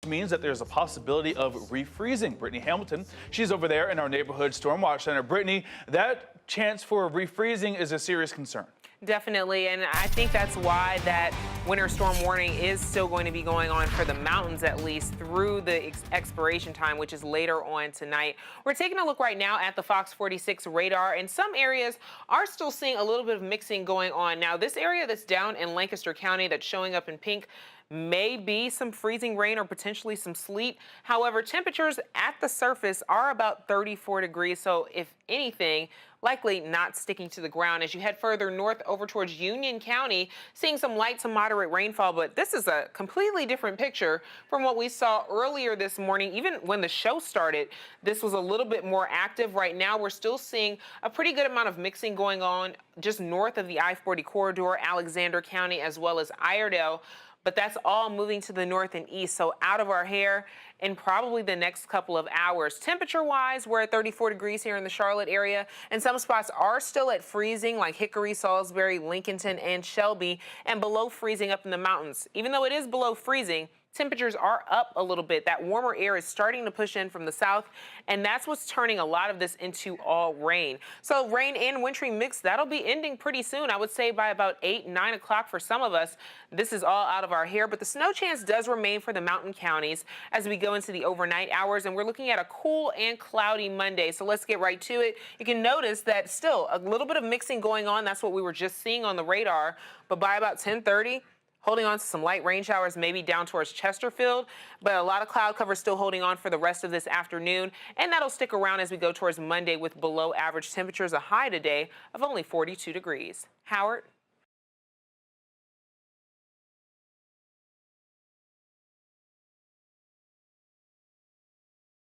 means that there's a possibility of refreezing. Brittany Hamilton, she's over there in our neighborhood storm watch center. Brittany, that chance for refreezing is a serious concern. Definitely, and I think that's why that winter storm warning is still going to be going on for the mountains, at least through the expiration time, which is later on tonight. We're taking a look right now at the Fox 46 radar, and some areas are still seeing a little bit of mixing going on. Now, this area that's down in Lancaster County that's showing up in pink may be some freezing rain or potentially some sleet. However, temperatures at the surface are about 34 degrees. So if anything, likely not sticking to the ground. As you head further north over towards Union County, seeing some light to moderate rainfall, but this is a completely different picture from what we saw earlier this morning. Even when the show started, this was a little bit more active. Right now, we're still seeing a pretty good amount of mixing going on just north of the I-40 corridor, Alexander County, as well as Iredell. But that's all moving to the north and east, so out of our hair in probably the next couple of hours. Temperature-wise, we're at 34 degrees here in the Charlotte area, and some spots are still at freezing, like Hickory, Salisbury, Lincolnton, and Shelby, and below freezing up in the mountains. Even though it is below freezing, temperatures are up a little bit. That warmer air is starting to push in from the south, and that's what's turning a lot of this into all rain. So rain and wintry mix, that'll be ending pretty soon. I would say by about 8, 9 o'clock for some of us. This is all out of our hair, but the snow chance does remain for the mountain counties as we go into the overnight hours, and we're looking at a cool and cloudy Monday. So let's get right to it. You can notice that still a little bit of mixing going on. That's what we were just seeing on the radar, but by about 10:30, holding on to some light rain showers, maybe down towards Chesterfield, but a lot of cloud cover still holding on for the rest of this afternoon, and that'll stick around as we go towards Monday with below average temperatures, a high today of only 42 degrees. Howard?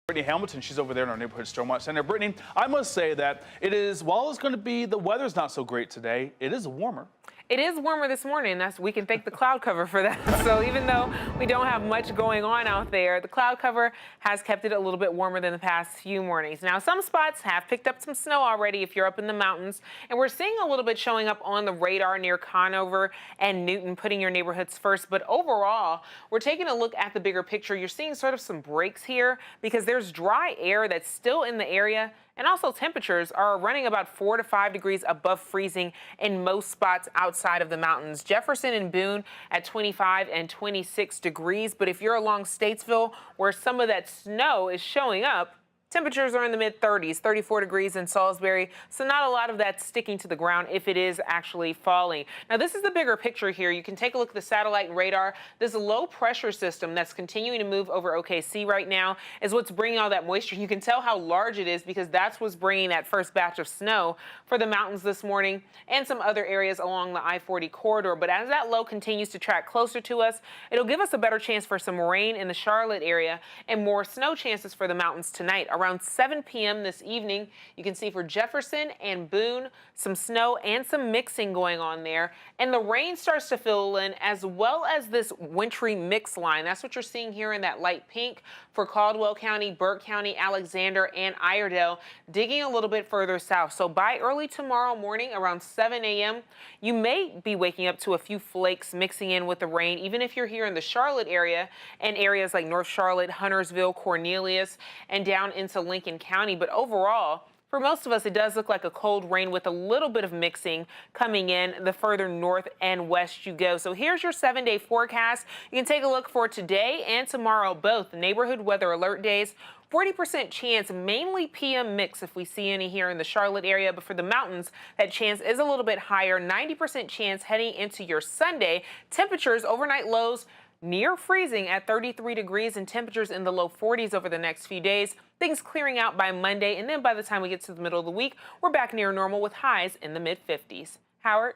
Brittany Hamilton, she's over there in our neighborhood storm watch center. Brittany, I must say that while it's going to be, the weather's not so great today, it is warmer. It is warmer this morning. We can thank the cloud cover for that. So even though we don't have much going on out there, the cloud cover has kept it a little bit warmer than the past few mornings. Now, some spots have picked up some snow already if you're up in the mountains, and we're seeing a little bit showing up on the radar near Conover and Newton, putting your neighborhoods first. But overall, we're taking a look at the bigger picture. You're seeing sort of some breaks here because there's dry air that's still in the area. And also temperatures are running about 4 to 5 degrees above freezing in most spots outside of the mountains. Jefferson and Boone at 25 and 26 degrees. But if you're along Statesville, where some of that snow is showing up, temperatures are in the mid-30s, 34 degrees in Salisbury, so not a lot of that sticking to the ground if it is actually falling. Now, this is the bigger picture here. You can take a look at the satellite radar. This low pressure system that's continuing to move over OKC right now is what's bringing all that moisture. You can tell how large it is because that's what's bringing that first batch of snow for the mountains this morning and some other areas along the I-40 corridor. But as that low continues to track closer to us, it'll give us a better chance for some rain in the Charlotte area and more snow chances for the mountains tonight. Around 7 p.m. this evening, you can see for Jefferson and Boone, some snow and some mixing going on there. And the rain starts to fill in as well as this wintry mix line. That's what you're seeing here in that light pink for Caldwell County, Burke County, Alexander, and Iredell, digging a little bit further south. So by early tomorrow morning, around 7 a.m., you may be waking up to a few flakes mixing in with the rain, even if you're here in the Charlotte area and areas like North Charlotte, Huntersville, Cornelius, and down into Lincoln County. But overall, for most of us, it does look like a cold rain with a little bit of mixing coming in the further north and west you go. So here's your 7-day forecast. You can take a look for today and tomorrow, both neighborhood weather alert days. 40% chance, mainly PM mix if we see any here in the Charlotte area, but for the mountains, that chance is a little bit higher. 90% chance heading into your Sunday. Temperatures, overnight lows near freezing at 33 degrees and temperatures in the low 40s over the next few days. Things clearing out by Monday, and then by the time we get to the middle of the week, we're back near normal with highs in the mid 50s. Howard?